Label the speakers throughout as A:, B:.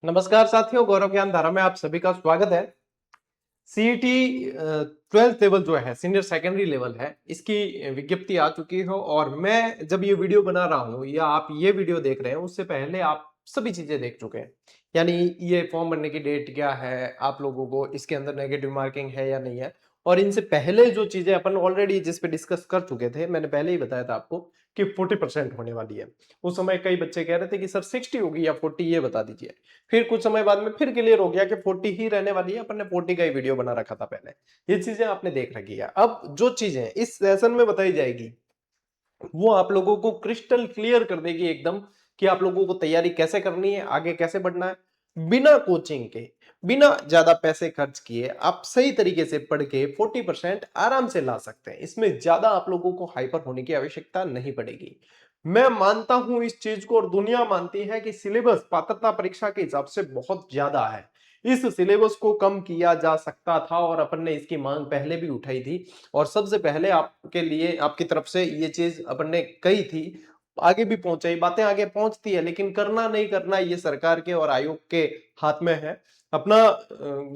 A: नमस्कार साथियों, गौरव ज्ञान धारा में आप सभी का स्वागत है। सीईटी 12th लेवल जो है, सीनियर सेकेंडरी लेवल है, इसकी विज्ञप्ति आ चुकी है। और मैं जब ये वीडियो बना रहा हूं या आप ये वीडियो देख रहे हैं, उससे पहले आप सभी चीजें देख चुके हैं। यानी ये फॉर्म भरने की डेट क्या है, आप लोगों को इसके अंदर नेगेटिव मार्किंग है या नहीं है। और इनसे पहले जो चीजें अपन ऑलरेडी जिस पे डिस्कस कर चुके थे, मैंने पहले ही बताया था आपको कि 40% होने वाली है। उस समय कई बच्चे कह रहे थे कि सर 60 होगी या 40, ये बता दीजिए। फिर कुछ समय बाद में फिर क्लियर हो गया कि 40 ही रहने वाली है। अपन ने 40 का ही वीडियो बना रखा था पहले। ये चीजें आपने देख रखी है। अब जो चीजें इस सेशन में बताई जाएगी वो आप लोगों को क्रिस्टल क्लियर कर देगी एकदम, कि आप लोगों को तैयारी कैसे करनी है, आगे कैसे बढ़ना है। बिना कोचिंग के, बिना ज्यादा पैसे खर्च किए आप सही तरीके से पढ़ के 40% आराम से ला सकते हैं। इसमें ज्यादा आप लोगों को हाइपर होने की आवश्यकता नहीं पड़ेगी। मैं मानता हूं इस चीज को, और दुनिया मानती है कि सिलेबस पात्रता परीक्षा के हिसाब से बहुत ज्यादा है। इस सिलेबस को कम किया जा सकता था और अपन ने इसकी मांग पहले भी उठाई थी। और सबसे पहले आपके लिए, आपकी तरफ से ये चीज अपन ने कही थी, आगे भी पहुंचाई। बातें आगे पहुंचती है, लेकिन करना नहीं करना ये सरकार के और आयोग के हाथ में है। अपना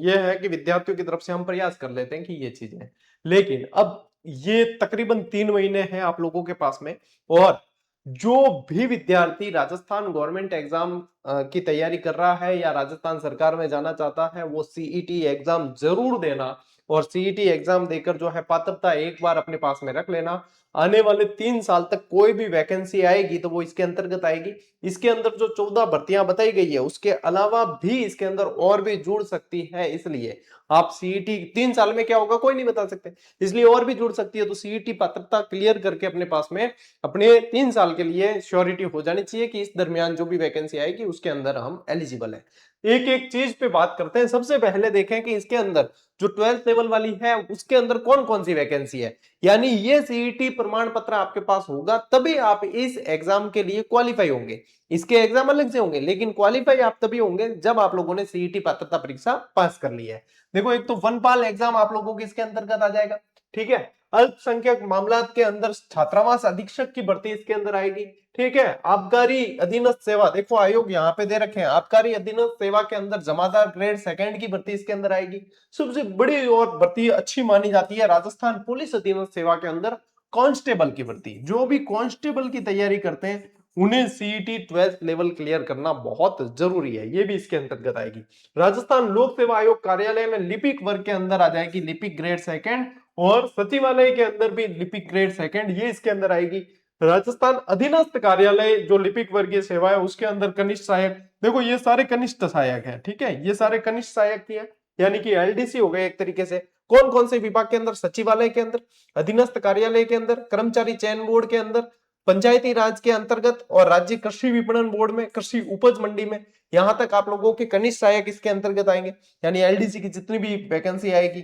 A: ये है कि विद्यार्थियों की तरफ से हम प्रयास कर लेते हैं कि ये चीजें, लेकिन अब ये तकरीबन 3 महीने हैं आप लोगों के पास में। और जो भी विद्यार्थी राजस्थान गवर्नमेंट एग्जाम की तैयारी कर रहा है या राजस्थान सरकार में जाना चाहता है, वो सीईटी एग्जाम जरूर देना। और सीईटी एग्जाम देकर जो है पात्रता एक बार अपने पास में रख लेना। आने वाले 3 साल तक कोई भी वैकेंसी आएगी तो वो इसके अंतर्गत आएगी। इसके अंदर जो 14 भर्तियां बताई गई है, उसके अलावा भी इसके अंदर और भी जुड़ सकती है। इसलिए आप सीईटी 3 साल में क्या होगा कोई नहीं बता सकते, इसलिए और भी जुड़ सकती है। तो सीईटी पात्रता क्लियर करके अपने पास में अपने 3 साल के लिए श्योरिटी हो जानी चाहिए कि इस दरमियान जो भी वैकेंसी आएगी उसके अंदर हम एलिजिबल है। एक एक चीज पे बात करते हैं। सबसे पहले देखें कि इसके अंदर जो 12th लेवल वाली है उसके अंदर कौन कौन सी वैकेंसी है। यानी ये सीईटी प्रमाण पत्र आपके पास होगा तभी आप इस एग्जाम के लिए क्वालिफाई होंगे। इसके एग्जाम अलग से होंगे, लेकिन क्वालिफाई आप तभी होंगे जब आप लोगों ने सीईटी पात्रता परीक्षा पास कर ली है। देखो, एक तो वनपाल एग्जाम आप लोगों के इसके अंतर्गत आ जाएगा, ठीक है। अल्पसंख्यक मामलात के अंदर छात्रावास अधीक्षक की भर्ती इसके अंदर आएगी, ठीक है। आबकारी अधीनस्थ सेवा, देखो आयोग यहाँ पे दे रखे हैं, आबकारी अधीनस्थ सेवा के अंदर जमादार ग्रेड सेकंड की भर्ती इसके अंदर आएगी। सबसे बड़ी और भर्ती अच्छी मानी जाती है राजस्थान पुलिस अधीनस्थ सेवा के अंदर कांस्टेबल की भर्ती। जो भी कांस्टेबल की तैयारी करते हैं उन्हें सीईटी 12th लेवल क्लियर करना बहुत जरूरी है, ये भी इसके अंतर्गत आएगी। राजस्थान लोक सेवा आयोग कार्यालय में लिपिक वर्ग के अंदर आ जाएगी लिपिक ग्रेड सेकंड, और सचिवालय के अंदर भी लिपिक ग्रेड सेकंड ये इसके अंदर आएगी। राजस्थान अधीनस्थ कार्यालय जो लिपिक वर्गीय सेवा है उसके अंदर कनिष्ठ सहायक, देखो ये सारे कनिष्ठ सहायक है, ठीक है, ये सारे कनिष्ठ सहायक की है, यानी कि एलडीसी हो गए एक तरीके से। कौन कौन से विभाग के अंदर, सचिवालय के अंदर, अधीनस्थ कार्यालय के अंदर, कर्मचारी चयन बोर्ड के अंदर, पंचायती राज के अंतर्गत, और राज्य कृषि विपणन बोर्ड में, कृषि उपज मंडी में, यहां तक आप लोगों के कनिष्ठ सहायक इसके अंतर्गत आएंगे। यानी एलडीसी की जितनी भी वैकेंसी आएगी।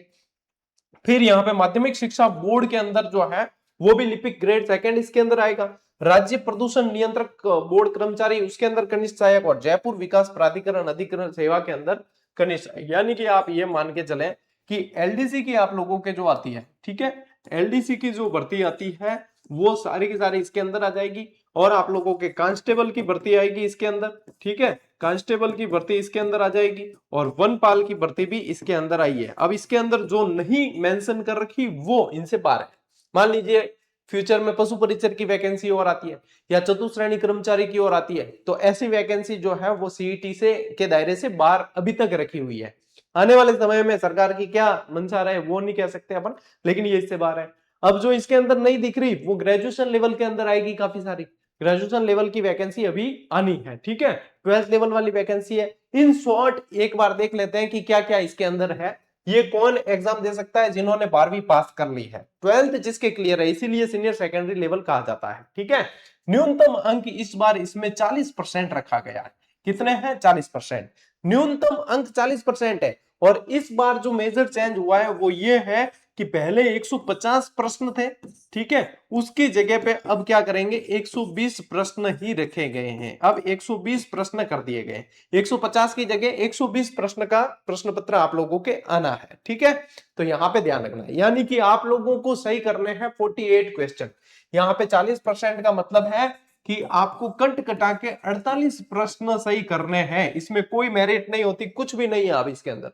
A: फिर यहाँ पे माध्यमिक शिक्षा बोर्ड के अंदर जो है वो भी लिपिक ग्रेड सेकंड इसके अंदर आएगा। राज्य प्रदूषण नियंत्रक बोर्ड कर्मचारी उसके अंदर कनिष्ठ सहायक, और जयपुर विकास प्राधिकरण अधिकरण सेवा के अंदर कनिष्ठ। यानी कि आप ये मान के चलें कि एलडीसी की आप लोगों के जो आती है, ठीक है, एलडीसी की जो भर्ती आती है वो सारी की सारी इसके अंदर आ जाएगी। और आप लोगों के कांस्टेबल की भर्ती आएगी इसके अंदर, ठीक है, कांस्टेबल की भर्ती इसके अंदर आ जाएगी। और वनपाल की भर्ती भी इसके अंदर आई है। अब इसके अंदर जो नहीं मेंशन कर रखी वो इनसे बाहर है। मान लीजिए फ्यूचर में पशु परिचर की वैकेंसी और आती है, या चतुश्रेणी कर्मचारी की और आती है, तो ऐसी वैकेंसी जो है वो सीईटी से के दायरे से बाहर अभी तक रखी हुई है। आने वाले समय में सरकार की क्या मंशा रहे वो नहीं कह सकते अपन, लेकिन ये इससे बाहर है। अब जो इसके अंदर नहीं दिख रही वो ग्रेजुएशन लेवल के अंदर आएगी। काफी सारी ग्रेजुएशन लेवल की वैकेंसी अभी आनी है, ठीक है। 12th लेवल वाली वैकेंसी है। इन शॉर्ट एक बार देख लेते हैं कि क्या क्या इसके अंदर है। ये कौन एग्जाम दे सकता है? जिन्होंने 12वीं पास कर ली है, 12th जिसके क्लियर है, इसीलिए सीनियर सेकेंडरी लेवल कहा जाता है, ठीक है। न्यूनतम अंक इस बार इसमें 40% रखा गया है। कितने हैं? 40%। न्यूनतम अंक 40% है। और इस बार जो मेजर चेंज हुआ है वो ये है कि पहले 150 प्रश्न थे, ठीक है, उसकी जगह पे अब क्या करेंगे, 120 प्रश्न ही रखे गए हैं। अब 120 प्रश्न कर दिए गए, 150 की जगह 120 प्रश्न का प्रश्न पत्र आप लोगों के आना है, ठीक है। तो यहां पे ध्यान रखना है, यानी कि आप लोगों को सही करने हैं 48 क्वेश्चन। यहाँ पे 40% का मतलब है कि आपको कट कटा के 48 प्रश्न सही करने हैं, इसमें कोई मेरिट नहीं होती, कुछ भी नहीं है। अब इसके अंदर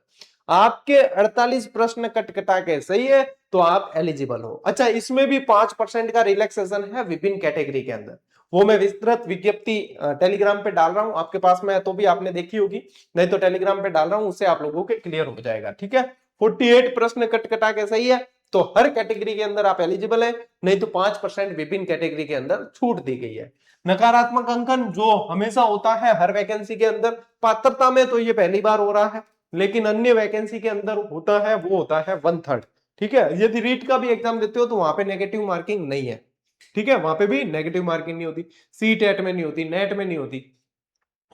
A: आपके 48 प्रश्न कट कटा के सही है तो आप एलिजिबल हो। अच्छा, इसमें भी 5% का रिलैक्सेशन है विभिन्न कैटेगरी के अंदर, वो मैं विस्तृत विज्ञप्ति टेलीग्राम पे डाल रहा हूं, आपके पास में है तो भी आपने देखी होगी, नहीं तो टेलीग्राम पे डाल रहा हूं, उससे आप लोगों के क्लियर हो जाएगा। ठीक है, 48 प्रश्न कट कटा के सही है तो हर कैटेगरी के अंदर आप एलिजिबल है, नहीं तो 5% विभिन्न कैटेगरी के अंदर छूट दी गई है। नकारात्मक अंकन जो हमेशा होता है हर वैकेंसी के अंदर, पात्रता में तो ये पहली बार हो रहा है, लेकिन अन्य वैकेंसी के अंदर होता है, वो होता है 1/3। ठीक है, यदि रीट का भी एग्जाम देते हो तो वहां पे नेगेटिव मार्किंग नहीं है। ठीक है, वहां पे भी नेगेटिव मार्किंग नहीं होती, सी टेट में नहीं होती, नेट में नहीं होती,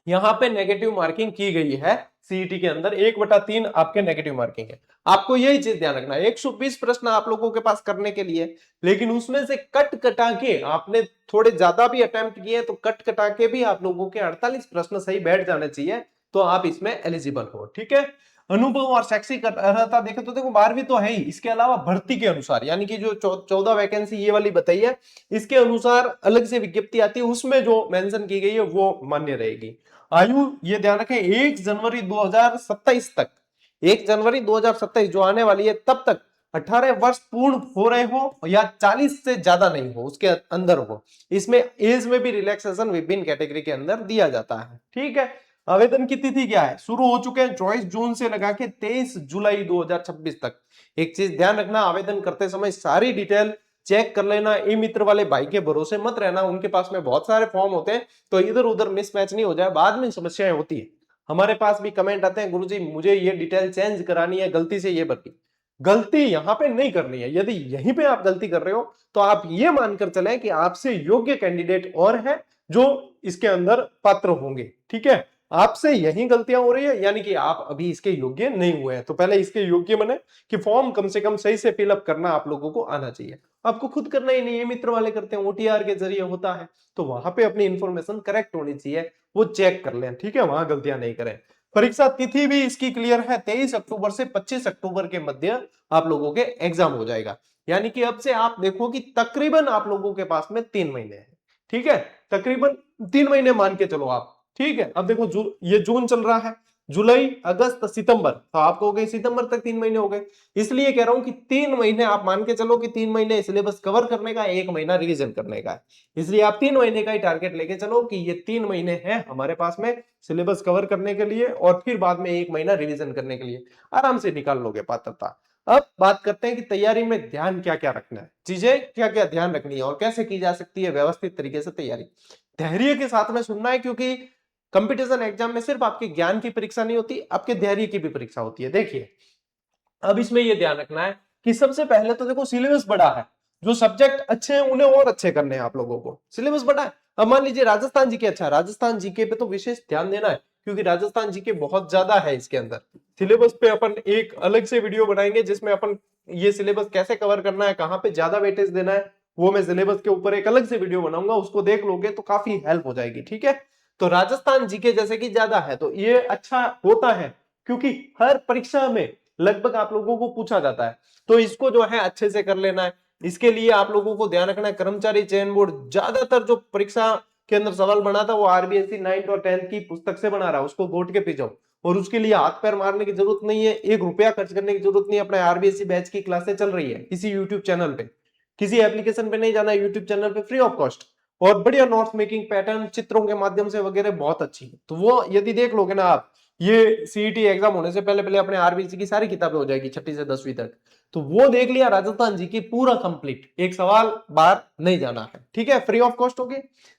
A: यहां पे नेगेटिव मार्किंग की गई है सीईटी के अंदर, 1/3 आपके नेगेटिव मार्किंग है। आपको यही चीज ध्यान रखना है, 120 प्रश्न आप लोगों के पास करने के लिए, लेकिन उसमें से कट कटा के आपने थोड़े ज्यादा भी अटेम्प्ट किए तो कट कटा के भी आप लोगों के 48 प्रश्न सही बैठ जाने चाहिए, तो आप इसमें एलिजिबल हो। ठीक है, अनुभव और शैक्षिक अर्हता देखे तो देखो 12वीं तो है ही, इसके अलावा भर्ती के अनुसार, यानी कि जो 14 वैकेंसी ये वाली बताई है, इसके अनुसार अलग से विज्ञप्ति आती है, उसमें जो मेंशन की गई है वो मान्य रहेगी। आयु ये ध्यान रखें 1 जनवरी 2027 तक, 1 जनवरी 2027 जो आने वाली है तब तक 18 वर्ष पूर्ण हो रहे हो या 40 से ज्यादा नहीं हो, उसके अंदर हो। इसमें एज में भी रिलैक्सेशन विभिन्न कैटेगरी के अंदर दिया जाता है। ठीक है, आवेदन की तिथि क्या है, शुरू हो चुके हैं 24 जून से लगा के 23 जुलाई 2026 तक। एक चीज ध्यान रखना, आवेदन करते समय सारी डिटेल चेक कर लेना, ई मित्र वाले भाई के भरोसे मत रहना, उनके पास में बहुत सारे फॉर्म होते हैं, तो इधर उधर मिसमैच नहीं हो जाए, बाद में समस्याएं होती है। हमारे पास भी कमेंट आते हैं, गुरुजी मुझे ये डिटेल चेंज करानी है, गलती से ये भर, गलती यहां पे नहीं करनी है। यदि यहीं पे आप गलती कर रहे हो तो आप ये मानकर चलें कि आपसे योग्य कैंडिडेट और है जो इसके अंदर पात्र होंगे। ठीक है, आपसे यही गलतियां हो रही है, यानी कि आप अभी इसके योग्य नहीं हुए हैं, तो पहले इसके योग्य बने कि फॉर्म कम से कम सही से फिलअप करना आप लोगों को आना चाहिए। आपको खुद करना ही नहीं है, मित्र वाले करते हैं, ओटीआर के जरिए होता है, तो वहां पे अपनी इंफॉर्मेशन करेक्ट होनी चाहिए, वो चेक कर लें। ठीक है, वहां गलतियां नहीं करें। परीक्षा तिथि भी इसकी क्लियर है, 23 अक्टूबर से 25 अक्टूबर के मध्य आप लोगों के एग्जाम हो जाएगा, यानी कि अब से आप देखो कि तकरीबन आप लोगों के पास में 3 महीने हैं। ठीक है, तकरीबन 3 महीने मान के चलो आप। ठीक है, अब देखो ये जून चल रहा है, जुलाई अगस्त सितंबर, तो आपको हो गए सितंबर तक 3 महीने हो गए, इसलिए कह रहा हूं कि 3 महीने आप मान के चलो कि 3 महीने सिलेबस कवर करने का, 1 महीना रिवीजन करने का है, इसलिए आप 3 महीने का ही टारगेट लेके चलो कि ये 3 महीने हैं हमारे पास में सिलेबस कवर करने के लिए, और फिर बाद में 1 महीना रिवीजन करने के लिए आराम से निकाल लोगे पात्रता। अब बात करते हैं कि तैयारी में ध्यान क्या क्या रखना है, चीजें क्या क्या ध्यान रखनी है और कैसे की जा सकती है व्यवस्थित तरीके से तैयारी। धैर्य के साथ में सुनना है, क्योंकि कंपटीशन एग्जाम में सिर्फ आपके ज्ञान की परीक्षा नहीं होती, आपके धैर्य की भी परीक्षा होती है। देखिए, अब इसमें यह ध्यान रखना है कि सबसे पहले तो देखो सिलेबस बड़ा है, जो सब्जेक्ट अच्छे हैं उन्हें और अच्छे करने हैं आप लोगों को, सिलेबस बड़ा है। अब मान लीजिए राजस्थान जीके अच्छा, राजस्थान जीके पे तो विशेष ध्यान देना है, क्योंकि राजस्थान जीके बहुत ज्यादा है इसके अंदर। सिलेबस पे अपन एक अलग से वीडियो बनाएंगे जिसमें अपन ये सिलेबस कैसे कवर करना है, कहां पे ज्यादा वेटेज देना है, वो मैं सिलेबस के ऊपर एक अलग से वीडियो बनाऊंगा, उसको देख लोगे तो काफी हेल्प हो जाएगी। ठीक है, तो राजस्थान जीके जैसे कि ज्यादा है तो ये अच्छा होता है, क्योंकि हर परीक्षा में लगभग आप लोगों को पूछा जाता है, तो इसको जो है अच्छे से कर लेना है। इसके लिए आप लोगों को ध्यान रखना है, कर्मचारी चयन बोर्ड ज्यादातर जो परीक्षा के अंदर सवाल बनाता है वो आरबीएससी 9th और 10th की पुस्तक से बना रहा है, उसको गोट के पी जाओ, और उसके लिए हाथ पैर मारने की जरूरत नहीं है, 1 रुपया खर्च करने की जरूरत नहीं है। अपने आरबीएससी बैच की क्लासेस चल रही है किसी यूट्यूब चैनल पे, किसी एप्लीकेशन पे नहीं जाना, यूट्यूब चैनल पे फ्री ऑफ कॉस्ट, और बढ़िया नोट्स मेकिंग पैटर्न चित्रों के माध्यम से वगैरह बहुत अच्छी है, तो वो यदि देख लोगे ना आप, ये सीईटी एग्जाम होने से पहले पहले अपने आरबीसी की सारी किताबें हो जाएगी 6ठी से 10वीं तक, तो वो देख लिया राजस्थान जी की पूरा कंप्लीट, एक सवाल बाहर नहीं जाना है। ठीक है, फ्री ऑफ कॉस्ट होगी।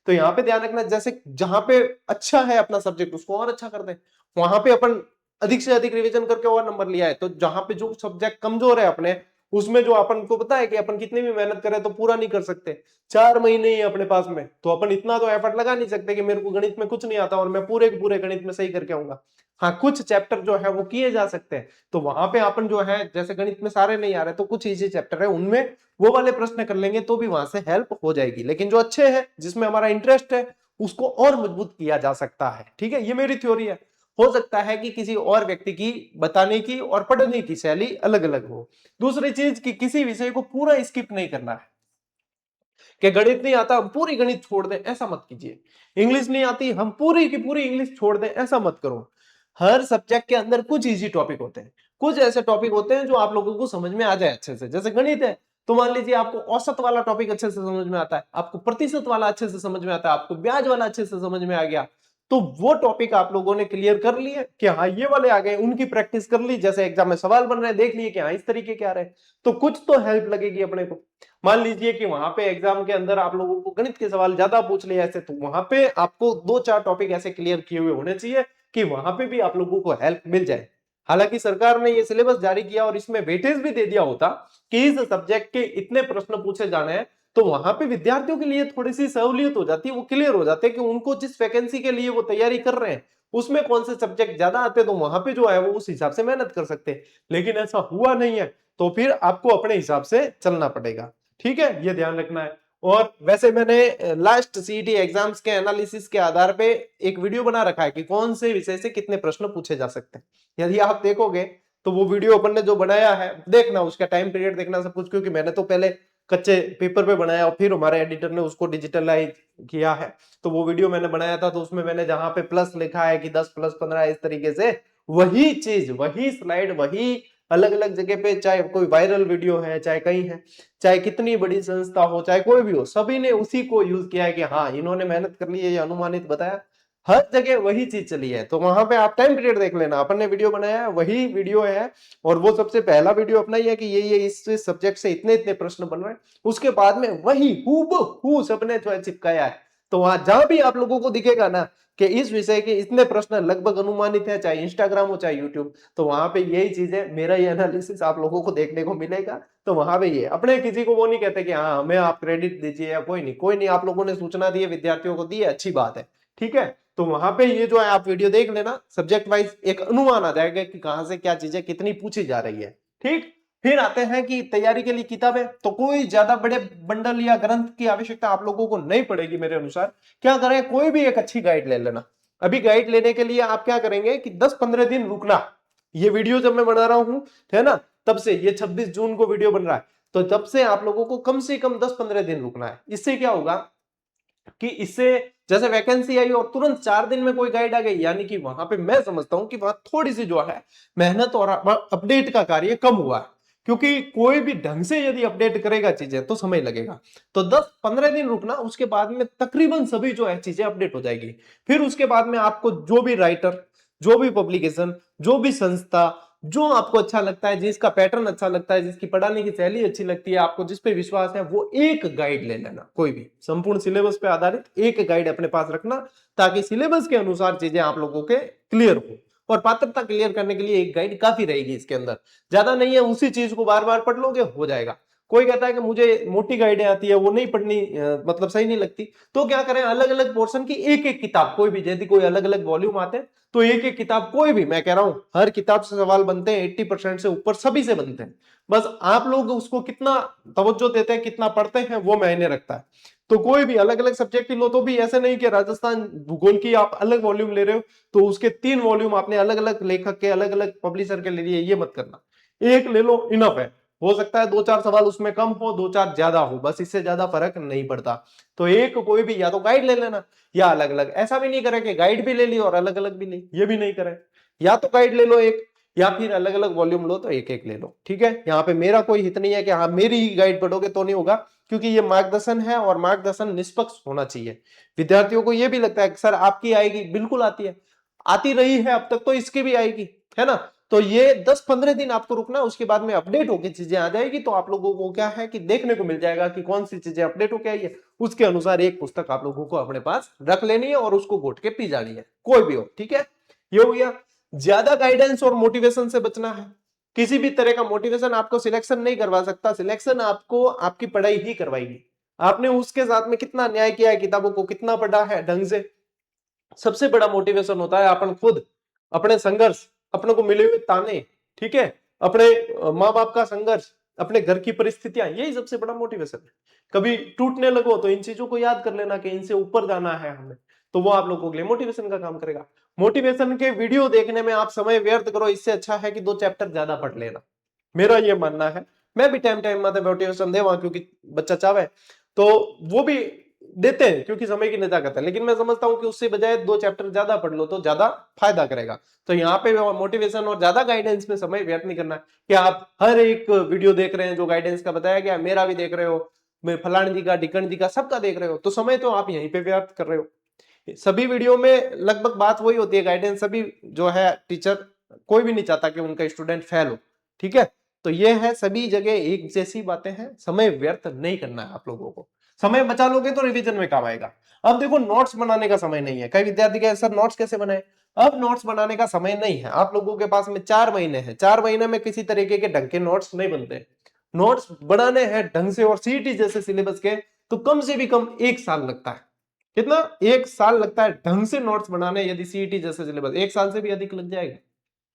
A: तो यहाँ पे ध्यान रखना, जैसे जहां पे अच्छा है अपना सब्जेक्ट उसको और अच्छा कर दे, वहां पे अपन अधिक से अधिक रिवीजन करके और नंबर लिया है, तो जहां पे जो सब्जेक्ट कमजोर है अपने, उसमें जो अपन को पता है कि अपन कितनी भी मेहनत करें तो पूरा नहीं कर सकते, 4 महीने ही अपने पास में, तो अपन इतना तो एफर्ट लगा नहीं सकते कि मेरे को गणित में कुछ नहीं आता और मैं पूरे के पूरे गणित में सही करके आऊंगा। हाँ, कुछ चैप्टर जो है वो किए जा सकते हैं, तो वहां पे अपन जो है जैसे गणित में सारे नहीं आ रहे तो कुछ इजी चैप्टर है उनमें वो वाले प्रश्न कर लेंगे तो भी वहां से हेल्प हो जाएगी, लेकिन जो अच्छे हैं जिसमें हमारा इंटरेस्ट है उसको और मजबूत किया जा सकता है। ठीक है, ये मेरी थ्योरी है, हो सकता है कि किसी और व्यक्ति की बताने की और पढ़ने की शैली अलग अलग हो। दूसरी चीज कि किसी विषय को पूरा स्किप नहीं करना है, कि गणित नहीं आता हम पूरी गणित छोड़ दें, ऐसा मत कीजिए। इंग्लिश नहीं आती हम पूरी की पूरी इंग्लिश छोड़ दें, ऐसा मत करो। हर सब्जेक्ट के अंदर कुछ इजी टॉपिक होते हैं, कुछ ऐसे टॉपिक होते हैं जो आप लोगों को समझ में आ जाए अच्छे से। जैसे गणित है तो मान लीजिए आपको औसत वाला टॉपिक अच्छे से समझ में आता है, आपको प्रतिशत वाला अच्छे से समझ में आता है, आपको ब्याज वाला अच्छे से समझ में आ गया, तो वो टॉपिक आप लोगों ने क्लियर कर लिए कि हाँ ये वाले आ गए, उनकी प्रैक्टिस कर ली, जैसे एग्जाम में सवाल बन रहे हैं देख लिए कि हाँ इस तरीके के आ रहे हैं, तो कुछ तो हेल्प लगेगी अपने को। मान लीजिए कि वहां पे एग्जाम के अंदर आप लोगों को गणित के सवाल ज्यादा पूछ लिए ऐसे, तो वहां पे आपको 2-4 टॉपिक ऐसे क्लियर किए हुए होने चाहिए कि वहां पे भी आप लोगों को हेल्प मिल जाए। हालांकि सरकार ने ये सिलेबस जारी किया और इसमें वेटेज भी दे दिया होता कि इस सब्जेक्ट के इतने प्रश्न पूछे जाने हैं, तो वहां पे विद्यार्थियों के लिए थोड़ी सी सहूलियत हो जाती है, वो क्लियर हो जाते हैं कि उनको जिस वैकेंसी के लिए वो तैयारी कर रहे हैं उसमें कौन से सब्जेक्ट ज्यादा आते हैं, तो वहां पे जो है वो उस हिसाब से मेहनत कर सकते हैं। लेकिन ऐसा हुआ नहीं है, तो फिर आपको अपने हिसाब से चलना पड़ेगा। ठीक है, ये ध्यान रखना है। और वैसे मैंने लास्ट सीईटी एग्जाम्स के एनालिसिस के आधार पे एक वीडियो बना रखा है कि कौन से विषय से कितने प्रश्न पूछे जा सकते हैं। यदि आप देखोगे तो वो वीडियो अपन ने जो बनाया है देखना, उसका टाइम पीरियड देखना सब कुछ, क्योंकि मैंने तो पहले कच्चे पेपर पे बनाया और फिर हमारे एडिटर ने उसको डिजिटलाइज किया है। तो वो वीडियो मैंने बनाया था, तो उसमें मैंने जहां पे प्लस लिखा है कि 10 + 15 इस तरीके से, वही चीज वही स्लाइड वही अलग अलग जगह पे, चाहे कोई वायरल वीडियो है, चाहे कहीं है, चाहे कितनी बड़ी संस्था हो, चाहे कोई भी हो, सभी ने उसी को यूज किया है कि हाँ इन्होंने मेहनत कर ली है, ये अनुमानित बताया, हर जगह वही चीज चली है। तो वहां पे आप टाइम पीरियड देख लेना, अपन ने वीडियो बनाया है वही वीडियो है, और वो सबसे पहला वीडियो अपना ही है कि ये इस सब्जेक्ट से इतने इतने प्रश्न बन रहे हैं, उसके बाद में वही हूबहू सबने जो है चिपकाया है। तो वहां जहां भी आप लोगों को दिखेगा ना कि इस विषय के इतने प्रश्न लगभग अनुमानित है, चाहे इंस्टाग्राम हो चाहे यूट्यूब, तो वहां पे यही चीजें, मेरा ये एनालिसिस आप लोगों को देखने को मिलेगा। तो वहां पे ये अपने किसी को वो नहीं कहते कि हाँ हमें आप क्रेडिट दीजिए या कोई नहीं, कोई नहीं, आप लोगों ने सूचना दी है, विद्यार्थियों को दी है, अच्छी बात है। ठीक है, तो वहां पे ये जो है आप वीडियो देख लेना, सब्जेक्ट वाइज एक अनुमान आ जाएगा कि कहां से क्या चीजें कितनी पूछी जा रही है। ठीक, फिर आते हैं कि तैयारी के लिए किताबें, तो कोई ज्यादा बड़े बंडल या ग्रंथ की आवश्यकता आप लोगों को नहीं पड़ेगी मेरे अनुसार। क्या करें, कोई भी एक अच्छी गाइड ले लेना। अभी गाइड लेने के लिए आप क्या करेंगे कि 10-15 दिन रुकना। ये वीडियो जब मैं बना रहा हूं, है ना, तब से, ये 26 जून को वीडियो बन रहा है, तो तब से आप लोगों को कम से कम 10-15 दिन रुकना है। इससे क्या होगा कि इससे, जैसे वैकेंसी आई और तुरंत 4 दिन में कोई गाइड आ गई, यानी कि वहां पे मैं समझता हूं कि वहां थोड़ी सी जो है मेहनत और अपडेट का कार्य कम हुआ है, क्योंकि कोई भी ढंग से यदि अपडेट करेगा चीजें तो समय लगेगा। तो 10-15 दिन रुकना, उसके बाद में तकरीबन सभी जो है चीजें अपडेट हो जाएगी। फिर उसके बाद में आपको जो भी राइटर, जो भी पब्लिकेशन, जो भी संस्था, जो आपको अच्छा लगता है, जिसका पैटर्न अच्छा लगता है, जिसकी पढ़ाने की शैली अच्छी लगती है, आपको जिस पे विश्वास है, वो एक गाइड ले लेना। कोई भी संपूर्ण सिलेबस पे आधारित एक गाइड अपने पास रखना, ताकि सिलेबस के अनुसार चीजें आप लोगों के क्लियर हो। और पात्रता क्लियर करने के लिए एक गाइड काफी रहेगी इसके अंदर, ज्यादा नहीं है, उसी चीज को बार बार पढ़ लोगे हो जाएगा। कोई कहता है कि मुझे मोटी गाइडें आती है वो नहीं पढ़नी, मतलब सही नहीं लगती, तो क्या करें, अलग अलग पोर्शन की एक एक किताब, कोई भी, यदि कोई अलग अलग वॉल्यूम आते हैं तो एक एक किताब, कोई भी, मैं कह रहा हूं हर किताब से सवाल बनते हैं, 80% से ऊपर सभी से बनते हैं। बस आप लोग उसको कितना तवज्जो देते हैं, कितना पढ़ते हैं, वो मायने रखता है। तो कोई भी अलग अलग सब्जेक्ट की लो, तो भी ऐसे नहीं कि राजस्थान भूगोल की आप अलग वॉल्यूम ले रहे हो तो उसके 3 वॉल्यूम आपने अलग अलग लेखक के, अलग अलग पब्लिशर के ले लिए, ये मत करना। एक ले लो, इनफ है। हो सकता है 2-4 सवाल उसमें कम हो, 2-4 ज्यादा हो, बस इससे ज्यादा फर्क नहीं पड़ता। तो एक कोई भी, या तो गाइड ले लेना या अलग अलग, ऐसा भी नहीं करें कि गाइड भी ले ली और अलग अलग भी ली, ये भी नहीं करें। या तो गाइड ले लो एक, या फिर अलग अलग वॉल्यूम लो तो एक एक ले लो। ठीक है, यहाँ पे मेरा कोई हित नहीं है कि हाँ मेरी ही गाइड पढ़ोगे तो नहीं होगा, क्योंकि ये मार्गदर्शन है और मार्गदर्शन निष्पक्ष होना चाहिए। विद्यार्थियों को ये भी लगता है कि सर आपकी आएगी, बिल्कुल आती है, आती रही है अब तक, तो इसकी भी आएगी, है ना। तो ये 10-15 दिन आपको रुकना, उसके बाद में अपडेट होकर चीजें आ जाएगी, तो आप लोगों को क्या है कि देखने को मिल जाएगा कि कौन सी चीजें अपडेट होकर आई है, उसके अनुसार एक पुस्तक आप लोगों को अपने पास रख लेनी है और उसको घोट के पी जानी है, कोई भी हो। ठीक है, ये हो गया। ज्यादा गाइडेंस और मोटिवेशन से बचना है। किसी भी तरह का मोटिवेशन आपको सिलेक्शन नहीं करवा सकता, सिलेक्शन आपको आपकी पढ़ाई ही करवाएगी। आपने उसके साथ में कितना न्याय किया है, किताबों को कितना पढ़ा है ढंग से, सबसे बड़ा मोटिवेशन होता है अपन खुद, अपने संघर्ष, अपने को मिले हुए ताने, ठीक है, अपने माँ बाप का संघर्ष, अपने घर की परिस्थितियां, यही सबसे बड़ा मोटिवेशन है। कभी टूटने लगो तो इन चीजों को याद कर लेना कि इनसे ऊपर जाना है हमें, तो वो आप लोगों के लिए मोटिवेशन का काम करेगा। मोटिवेशन के वीडियो देखने में आप समय व्यर्थ करो, इससे अच्छा है कि 2 चैप्टर ज्यादा पढ़ लेना, मेरा ये मानना है। मैं भी टाइम टाइम में मोटिवेशन देवा, क्योंकि बच्चा चाहे तो वो भी देते हैं क्योंकि समय की नजाकत है, लेकिन मैं समझता हूं कि उससे बजाय 2 चैप्टर ज्यादा पढ़ लो तो ज्यादा फायदा करेगा। तो यहाँ पे मोटिवेशन और ज्यादा गाइडेंस में समय व्यर्थ नहीं करना है कि आप हर एक वीडियो देख रहे हैं जो गाइडेंस का बताया गया, मेरा भी देख रहे हो, मैं फलान जी का, ढिकन जी का, सबका देख रहे हो, तो समय तो आप यहीं पे व्यर्थ कर रहे हो। सभी वीडियो में लगभग बात वही होती है, गाइडेंस सभी जो है टीचर, कोई भी नहीं चाहता कि उनका स्टूडेंट फेल हो, ठीक है। तो ये है, सभी जगह एक जैसी बातें हैं, समय व्यर्थ नहीं करना है आप लोगों को। समय बचा लोगे तो रिवीजन में काम आएगा। अब देखो नोट्स बनाने का समय नहीं है, कई विद्यार्थी कहे सर नोट्स कैसे बनाए। अब नोट्स बनाने का समय नहीं है, आप लोगों के पास में 4 महीने हैं, 4 महीने में किसी तरीके के ढंग के नोट्स नहीं बनते। नोट्स बनाने हैं ढंग से और सीईटी जैसे सिलेबस के तो कम से भी कम 1 साल लगता है। कितना? 1 साल लगता है ढंग से नोट्स बनाने, यदि सीईटी जैसे सिलेबस 1 साल से भी अधिक लग जाएगा,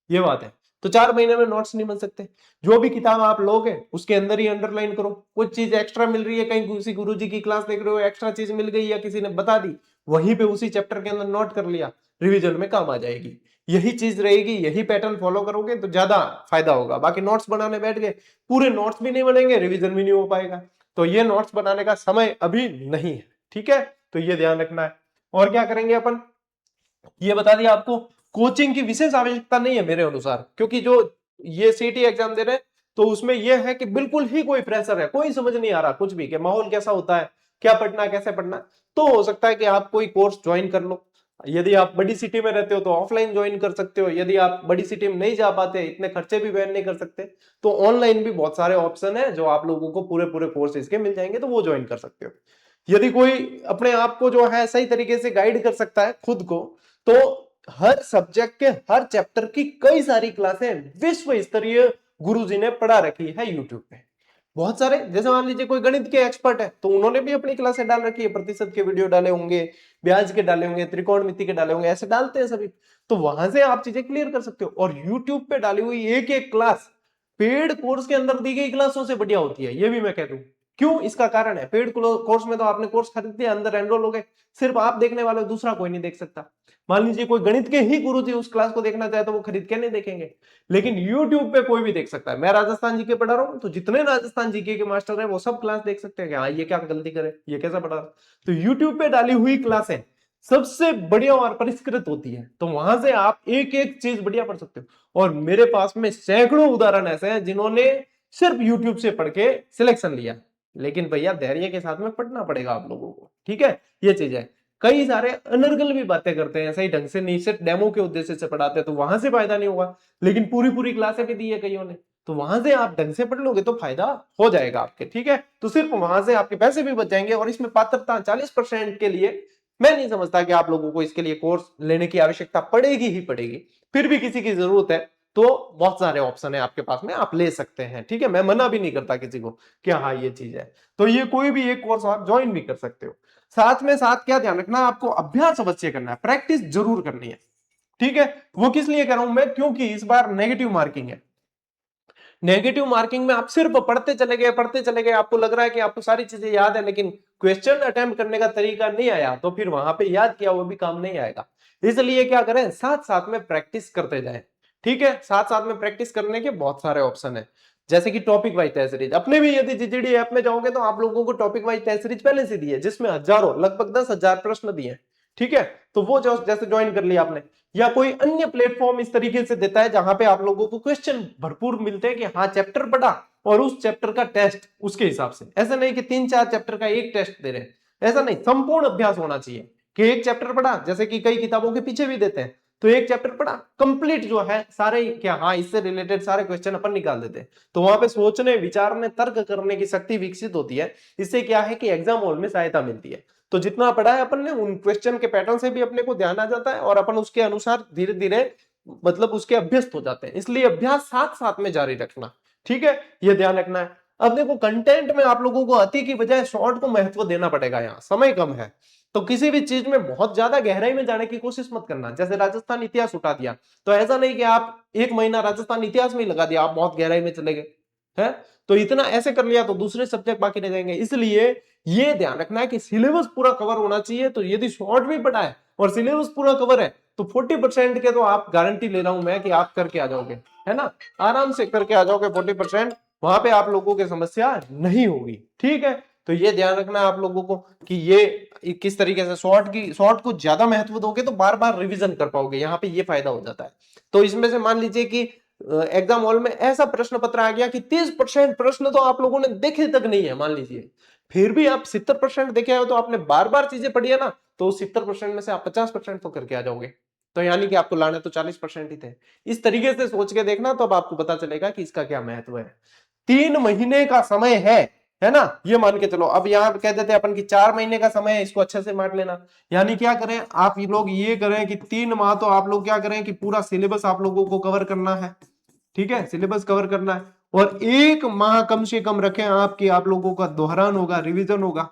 A: ये बात है। तो 4 महीने में नोट्स नहीं बन सकते। जो भी किताब आप लोगे उसके अंदर ही अंडरलाइन करो। कुछ चीज एक्स्ट्रा मिल रही है, कहीं किसी गुरुजी की क्लास देख रहे हो, एक्स्ट्रा चीज मिल गई या किसी ने बता दी, वहीं पे उसी चैप्टर के अंदर नोट कर लिया, रिवीजन में काम आ जाएगी। यही चीज रहेगी, यही पैटर्न फॉलो करोगे तो ज्यादा फायदा होगा। बाकी नोट्स बनाने बैठ गए, पूरे नोट्स भी नहीं बनेंगे, रिवीजन भी नहीं हो पाएगा। तो ये नोट्स बनाने का समय अभी नहीं है, ठीक है। तो ये ध्यान रखना है। और क्या करेंगे अपन, ये बता दिया आपको। कोचिंग की विशेष आवश्यकता नहीं है मेरे अनुसार, क्योंकि जो ये सीटी एग्जाम दे रहे हैं तो उसमें यह है कि बिल्कुल ही कोई प्रेशर है, कोई समझ नहीं आ रहा कुछ भी, कि माहौल कैसा होता है, क्या पढ़ना कैसे पढ़ना। तो हो सकता है कि आप कोई कोर्स ज्वाइन कर लो। यदि आप बड़ी सिटी में रहते हो तो ऑफलाइन ज्वाइन कर सकते हो, यदि आप बड़ी सिटी में नहीं जा पाते, इतने खर्चे भी वहन नहीं कर सकते, तो ऑनलाइन भी बहुत सारे ऑप्शन है जो आप लोगों को पूरे पूरे कोर्स इसके मिल जाएंगे, तो वो ज्वाइन कर सकते हो। यदि कोई अपने आप को जो है सही तरीके से गाइड कर सकता है खुद को, तो हर सब्जेक्ट के हर चैप्टर की कई सारी क्लासें विश्व स्तरीय गुरुजी ने पढ़ा रखी है यूट्यूब पे। बहुत सारे, जैसे मान लीजिए कोई गणित के एक्सपर्ट है तो उन्होंने भी अपनी क्लासें डाल रखी है, प्रतिशत के वीडियो डाले होंगे, ब्याज के डाले होंगे, त्रिकोणमिति के डाले होंगे, ऐसे डालते हैं सभी। तो वहां से आप चीजें क्लियर कर सकते हो। और यूट्यूब पे डाली हुई एक एक क्लास पेड कोर्स के अंदर दी गई क्लासों से बढ़िया होती है, ये भी मैं कह दूं। क्यों? इसका कारण है, पेड कोर्स में तो आपने कोर्स खरीद दिया, अंदर एनरोल हो गए, सिर्फ आप देखने वाले, दूसरा कोई नहीं देख सकता। मान लीजिए कोई गणित के ही गुरुजी उस क्लास को देखना चाहे तो वो खरीद के नहीं देखेंगे, लेकिन YouTube पे कोई भी देख सकता है। मैं राजस्थान जीके पढ़ा रहा हूँ तो जितने राजस्थान जीके के मास्टर हैं वो सब क्लास देख सकते हैं कि हाँ ये क्या गलती करे, ये कैसा पढ़ा रहा। तो YouTube पे डाली हुई क्लासें सबसे बढ़िया और परिष्कृत होती है, तो वहां से आप एक एक चीज बढ़िया पढ़ सकते हो। और मेरे पास में सैकड़ों उदाहरण ऐसे हैं जिन्होंने सिर्फ YouTube से पढ़ के सिलेक्शन लिया। लेकिन भैया धैर्य के साथ में पढ़ना पड़ेगा आप लोगों को, ठीक है, ये चीज है। कई सारे अनर्गल भी बातें करते हैं, सही ढंग से नहीं, सिर्फ डेमो के उद्देश्य से पढ़ाते हैं, तो वहां से फायदा नहीं होगा। लेकिन पूरी पूरी क्लासें भी दी है कईयों ने, तो वहां से आप ढंग से पढ़ लोगे तो फायदा हो जाएगा आपके, ठीक है। तो सिर्फ वहां से आपके पैसे भी बच जाएंगे। और इसमें पात्रता 40% के लिए मैं नहीं समझता कि आप लोगों को इसके लिए कोर्स लेने की आवश्यकता पड़ेगी ही पड़ेगी। फिर भी किसी की जरूरत है तो बहुत सारे ऑप्शन है आपके पास में, आप ले सकते हैं, ठीक है। मैं मना भी नहीं करता किसी को कि हाँ ये चीज है, तो ये कोई भी एक कोर्स आप ज्वाइन भी कर सकते हो। साथ में साथ क्या ध्यान रखना, आपको अभ्यास अवश्य करना है, प्रैक्टिस जरूर करनी है, ठीक है। वो किस लिए कर रहा हूं मैं, क्योंकि इस बार नेगेटिव मार्किंग है। नेगेटिव मार्किंग में आप सिर्फ पढ़ते चले गए, आपको लग रहा है कि आपको सारी चीजें याद है, लेकिन क्वेश्चन अटेम्प्ट करने का तरीका नहीं आया, तो फिर वहां पे याद किया वो भी काम नहीं आएगा। इसलिए क्या करें, साथ साथ में प्रैक्टिस करते जाएं, ठीक है। साथ साथ में प्रैक्टिस करने के बहुत सारे ऑप्शन है, जैसे कि टॉपिक वाइज टेस्ट सीरीज। अपने भी यदि जीजीडी ऐप में जाओगे तो आप लोगों को टॉपिक वाइज टेस्ट सीरीज पहले से दी है, जिसमें हजारों, लगभग 10,000 प्रश्न दिए हैं, ठीक है। तो वो जो जैसे ज्वाइन कर लिया आपने, या कोई अन्य प्लेटफॉर्म इस तरीके से देता है जहां पे आप लोगों को क्वेश्चन भरपूर मिलते हैं कि हाँ चैप्टर पढ़ा और उस चैप्टर का टेस्ट उसके हिसाब से। ऐसा नहीं कि 3-4 चैप्टर का एक टेस्ट दे रहे हैं, ऐसा नहीं, संपूर्ण अभ्यास होना चाहिए कि एक चैप्टर पढ़ा, जैसे कि कई किताबों के पीछे भी देते हैं, तो एक चैप्टर पढ़ा कंप्लीट जो है सारे, क्या हाँ इससे रिलेटेड सारे क्वेश्चन अपन निकाल देते हैं। तो वहां पे सोचने, विचारने, तर्क करने की शक्ति विकसित होती है। इससे क्या है कि एग्जाम हॉल में सहायता मिलती है। तो जितना पढ़ा है अपन ने, उन क्वेश्चन के पैटर्न से भी अपने को ध्यान आ जाता है और अपन उसके अनुसार धीरे धीरे मतलब उसके अभ्यस्त हो जाते हैं। इसलिए अभ्यास साथ साथ में जारी रखना, ठीक है, ये ध्यान रखना है। अब देखो कंटेंट में आप लोगों को अति की बजाय शॉर्ट को महत्व देना पड़ेगा, यहाँ समय कम है, तो किसी भी चीज में बहुत ज्यादा गहराई में जाने की कोशिश मत करना। जैसे राजस्थान इतिहास उठा दिया, तो ऐसा नहीं कि आप 1 महीना राजस्थान इतिहास में ही लगा दिया, आप बहुत गहराई में चले गए हैं, तो इतना ऐसे कर लिया तो दूसरे सब्जेक्ट बाकी रह जाएंगे। इसलिए ये ध्यान रखना है कि सिलेबस पूरा कवर होना चाहिए। तो यदि शॉर्ट भी पढ़ा है और सिलेबस पूरा कवर है तो 40% के तो आप गारंटी ले रहा हूं मैं कि आप करके आ जाओगे, है ना, आराम से करके आ जाओगे 40%, वहां पे आप लोगों की समस्या नहीं होगी, ठीक है। तो ये ध्यान रखना है आप लोगों को कि ये किस तरीके से शॉर्ट को ज्यादा महत्व दोगे तो बार बार रिवीजन कर पाओगे, यहाँ पे ये फायदा हो जाता है। तो इसमें से मान लीजिए कि एग्जाम हॉल में ऐसा प्रश्न पत्र आ गया कि 30% प्रश्न तो आप लोगों ने देखे तक नहीं है मान लीजिए, फिर भी आप 70% देखे हो तो आपने बार बार चीजें पढ़ी है ना, तो 70% में से आप 50% तो करके आ जाओगे। तो यानी कि आपको लाने तो 40% ही थे। इस तरीके से सोच के देखना, तो अब आपको पता चलेगा कि इसका क्या महत्व है। 3 महीने का समय है ना, ये मान के चलो। अब यहाँ कह देते हैं अपन की 4 महीने का समय है, इसको अच्छे से बांट लेना। यानी क्या करें आप लोग, ये करें कि 3 माह तो आप लोग क्या करें कि पूरा सिलेबस आप लोगों को कवर करना है, ठीक है, सिलेबस कवर करना है। और 1 माह कम से कम रखें आपकी, आप लोगों का दोहरान होगा, रिवीजन होगा।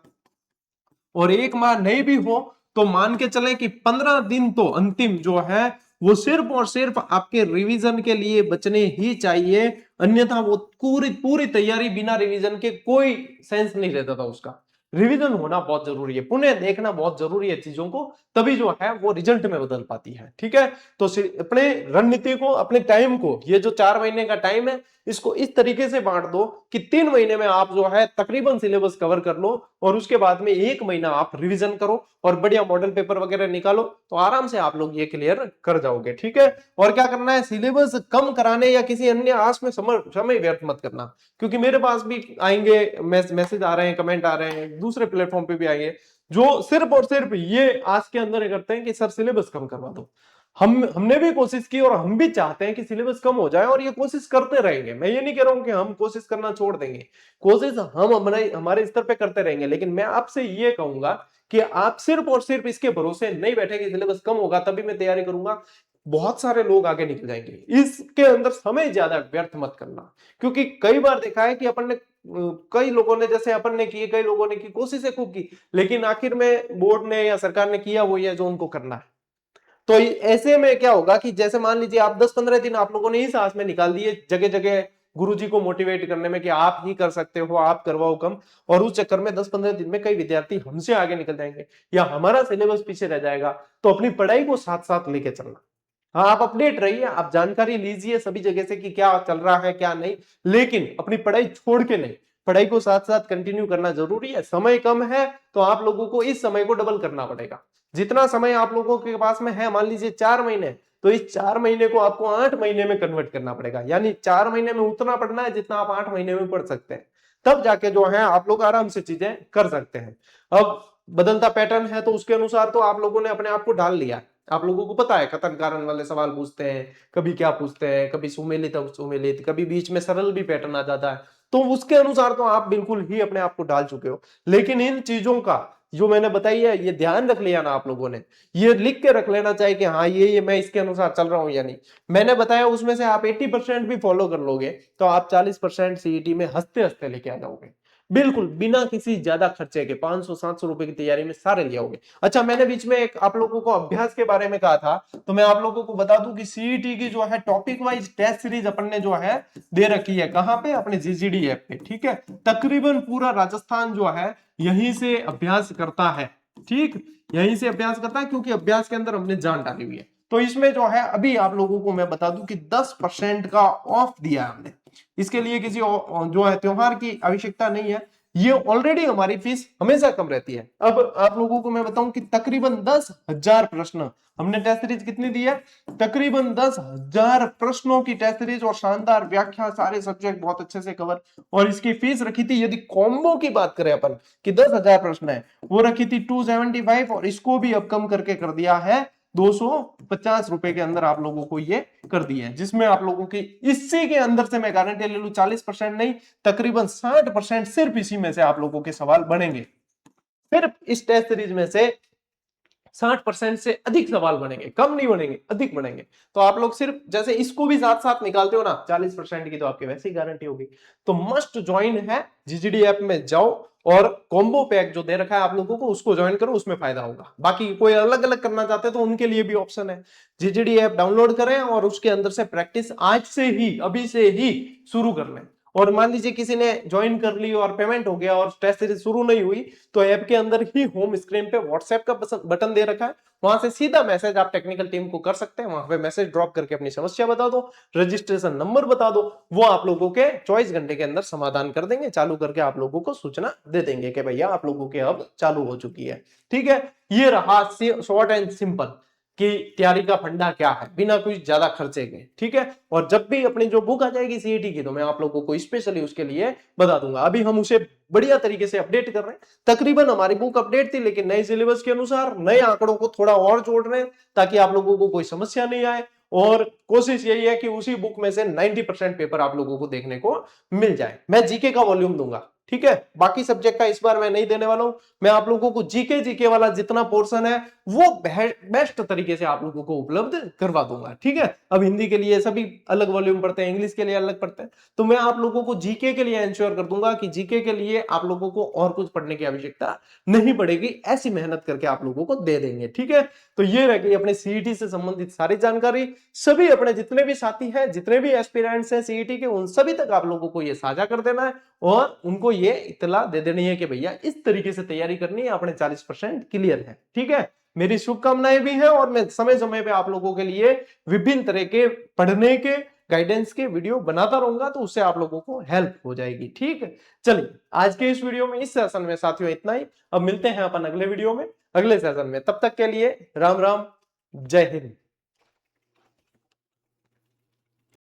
A: और 1 माह नहीं भी हो तो मान के चले कि 15 दिन तो अंतिम जो है वो सिर्फ और सिर्फ आपके रिवीजन के लिए बचने ही चाहिए, अन्यथा वो पूरी पूरी तैयारी बिना रिवीजन के कोई सेंस नहीं रहता था उसका। रिवीजन होना बहुत जरूरी है, पुनः देखना बहुत जरूरी है चीजों को, तभी जो है वो रिजल्ट में बदल पाती है, ठीक है। तो अपने रणनीति को, अपने टाइम को, ये जो 4 महीने का टाइम है इसको इस तरीके से बांट दो कि 3 महीने में आप जो है तकरीबन सिलेबस कवर कर लो, और उसके बाद में 1 महीना आप रिवीजन करो और बढ़िया मॉडल पेपर वगैरह निकालो, तो आराम से आप लोग ये क्लियर कर जाओगे, ठीक है। और क्या करना है, सिलेबस कम कराने या किसी अन्य आस में समय व्यर्थ मत करना, क्योंकि मेरे पास भी आएंगे मैसेज आ रहे हैं, कमेंट आ रहे हैं, दूसरे प्लेटफॉर्म पे भी आएंगे जो सिर्फ और सिर्फ ये आस के अंदर करते हैं कि सर सिलेबस कम करवा दो। हमने भी कोशिश की और हम भी चाहते हैं कि सिलेबस कम हो जाए, और ये कोशिश करते रहेंगे। मैं ये नहीं कह रहा हूं कि हम कोशिश करना छोड़ देंगे, कोशिश हम हमारे स्तर पे करते रहेंगे, लेकिन मैं आपसे ये कहूंगा कि आप सिर्फ और सिर्फ इसके भरोसे नहीं बैठे कि सिलेबस कम होगा तभी मैं तैयारी करूंगा। बहुत सारे लोग आगे निकल जाएंगे, इसके अंदर समय ज्यादा व्यर्थ मत करना, क्योंकि कई बार देखा है कि अपन ने, कई लोगों ने, जैसे अपन ने की, कई लोगों ने की, कोशिशें खूब की, लेकिन आखिर में बोर्ड ने या सरकार ने किया वो ये जो उनको करना है। तो ऐसे में क्या होगा कि जैसे मान लीजिए आप 10-15 दिन आप लोगों ने इस आस में निकाल दिए जगह जगह गुरुजी को मोटिवेट करने में कि आप ही कर सकते हो, आप करवाओ कम, और उस चक्कर में 10-15 दिन में कई विद्यार्थी हमसे आगे निकल जाएंगे या हमारा सिलेबस पीछे रह जाएगा। तो अपनी पढ़ाई को साथ साथ लेके चलना। हाँ, आप अपडेट रहिए, आप जानकारी लीजिए सभी जगह से कि क्या चल रहा है क्या नहीं, लेकिन अपनी पढ़ाई छोड़ के नहीं, पढ़ाई को साथ साथ कंटिन्यू करना जरूरी है। समय कम है तो आप लोगों को इस समय को डबल करना पड़ेगा। जितना समय आप लोगों के पास में है, मान लीजिए 4 महीने, तो इस 4 महीने को आपको 8 महीने में कन्वर्ट करना पड़ेगा। यानी 4 महीने में उतना पढ़ना है जितना आप 8 महीने में पढ़ सकते हैं, तब जाके जो है आप लोग आराम से चीजें कर सकते हैं। अब बदलता पैटर्न है तो उसके अनुसार तो आप लोगों ने अपने आप को ढाल लिया। आप लोगों को पता है कथन कारण वाले सवाल पूछते हैं, कभी क्या पूछते हैं, कभी सुमेलित सुमेलित, कभी बीच में सरल भी पैटर्न आ जाता है, तो उसके अनुसार तो आप बिल्कुल ही अपने आप को डाल चुके हो। लेकिन इन चीजों का जो मैंने बताई है ये ध्यान रख लिया ना आप लोगों ने, ये लिख के रख लेना चाहिए कि हाँ ये मैं इसके अनुसार चल रहा हूं या नहीं। मैंने बताया उसमें से आप 80% भी फॉलो कर लोगे तो आप 40% सीईटी में हंसते हंसते लेके आ जाओगे, बिल्कुल बिना किसी ज्यादा खर्चे के। 500-700 रुपए की तैयारी में सारे ले आओगे। अच्छा, मैंने बीच में एक आप लोगों को अभ्यास के बारे में कहा था, तो मैं आप लोगों को बता दूं कि सीईटी की जो है टॉपिक वाइज टेस्ट सीरीज अपन ने जो है दे रखी है, कहां पे, अपने जीजीडी ऐप पे, ठीक है। तकरीबन पूरा राजस्थान जो है यहीं से अभ्यास करता है, ठीक, यहीं से अभ्यास करता है, क्योंकि अभ्यास के अंदर हमने जान डाली हुई है। तो इसमें जो है अभी आप लोगों को मैं बता दूं कि 10% का ऑफ दिया है हमने, इसके लिए किसी जो है त्योहार की आवश्यकता नहीं है। ये ऑलरेडी हमारी फीस हमेशा कम रहती है। अब आप लोगों को मैं बताऊं कि तकरीबन 10,000 प्रश्न हमने टेस्ट सीरीज कितनी दी है, तकरीबन 10,000 प्रश्नों की टेस्ट सीरीज, और शानदार व्याख्या, सारे सब्जेक्ट बहुत अच्छे से कवर। और इसकी फीस रखी थी, यदि कॉम्बो की बात करें अपन कि 10,000 प्रश्न है, वो रखी थी 275, और इसको भी अब कम करके कर दिया है 250 रुपए के अंदर आप लोगों को ये कर दिया है, जिसमें आप लोगों की इसी के अंदर से मैं गारंटी ले लूं 40% नहीं, तकरीबन 60% सिर्फ इसी में से आप लोगों के सवाल बनेंगे। सिर्फ इस टेस्ट सीरीज में से 60% से अधिक सवाल बनेंगे, कम नहीं बनेंगे, अधिक बनेंगे। तो आप लोग सिर्फ जैसे इसको भी साथ साथ निकालते हो ना 40% की, तो आपके वैसे ही गारंटी होगी। तो मस्ट ज्वाइन है, जीजीडी ऐप में जाओ और कॉम्बो पैक जो दे रखा है आप लोगों को उसको ज्वाइन करो, उसमें फायदा होगा। बाकी कोई अलग अलग करना चाहते हैं तो उनके लिए भी ऑप्शन है। जीजीडी ऐप डाउनलोड करें और उसके अंदर से प्रैक्टिस आज से ही, अभी से ही शुरू कर लें, और मान लीजिए किसी ने ज्वाइन कर ली और पेमेंट हो गया और टेस्ट सीरीज शुरू नहीं हुई, तो ऐप के अंदर ही होम स्क्रीन पे व्हाट्सएप का बटन दे रखा है, वहां से सीधा मैसेज आप टेक्निकल टीम को कर सकते हैं, वहां पे मैसेज ड्रॉप करके अपनी समस्या बता दो, रजिस्ट्रेशन नंबर बता दो, वो आप लोगों के 24 घंटे के अंदर समाधान कर देंगे, चालू करके आप लोगों को सूचना दे देंगे कि भैया आप लोगों के अब चालू हो चुकी है। ठीक है, ये रहा शॉर्ट एंड सिंपल कि तैयारी का फंडा क्या है बिना कुछ ज्यादा खर्चे के। ठीक है, और जब भी अपनी जो बुक आ जाएगी सीईटी की, तो मैं आप लोगों को स्पेशली उसके लिए बता दूंगा। अभी हम उसे बढ़िया तरीके से अपडेट कर रहे हैं। तकरीबन हमारी बुक अपडेट थी, लेकिन नए सिलेबस के अनुसार नए आंकड़ों को थोड़ा और जोड़ रहे हैं ताकि आप लोगों को कोई समस्या नहीं आए, और कोशिश यही है कि उसी बुक में से 90% पेपर आप लोगों को देखने को मिल जाए। मैं जीके का वॉल्यूम दूंगा, ठीक है, बाकी सब्जेक्ट का इस बार मैं नहीं देने वाला हूं। मैं आप लोगों को जीके वाला जितना पोर्शन है वो बेस्ट तरीके से आप लोगों को उपलब्ध करवा दूंगा। ठीक है, अब हिंदी के लिए सभी अलग वॉल्यूम पढ़ते हैं, इंग्लिश के लिए अलग पढ़ते हैं, तो मैं आप लोगों को जीके के लिए इंश्योर कर दूंगा कि जीके के लिए आप लोगों को और कुछ पढ़ने की आवश्यकता नहीं पड़ेगी, ऐसी मेहनत करके आप लोगों को दे देंगे। ठीक है, तो ये रह गई अपने सीईटी से संबंधित सारी जानकारी। सभी अपने जितने भी साथी हैं, जितने भी एस्पिरेंट्स हैं सीईटी के, उन सभी तक आप लोगों को ये साझा कर देना है और उनको ये इत्तला दे देनी है कि भैया इस तरीके से तैयारी करनी है, अपने 40% क्लियर है। ठीक है, मेरी शुभकामनाएं भी है, और मैं समय समय पे आप लोगों के लिए विभिन्न तरह के पढ़ने के गाइडेंस के वीडियो बनाता रहूंगा, तो उससे आप लोगों को हेल्प हो जाएगी। ठीक है, चलिए आज के इस वीडियो में, इस सेशन में साथियों इतना ही। अब मिलते हैं अपन अगले वीडियो में, अगले सेशन में। तब तक के लिए राम राम, जय हिंद।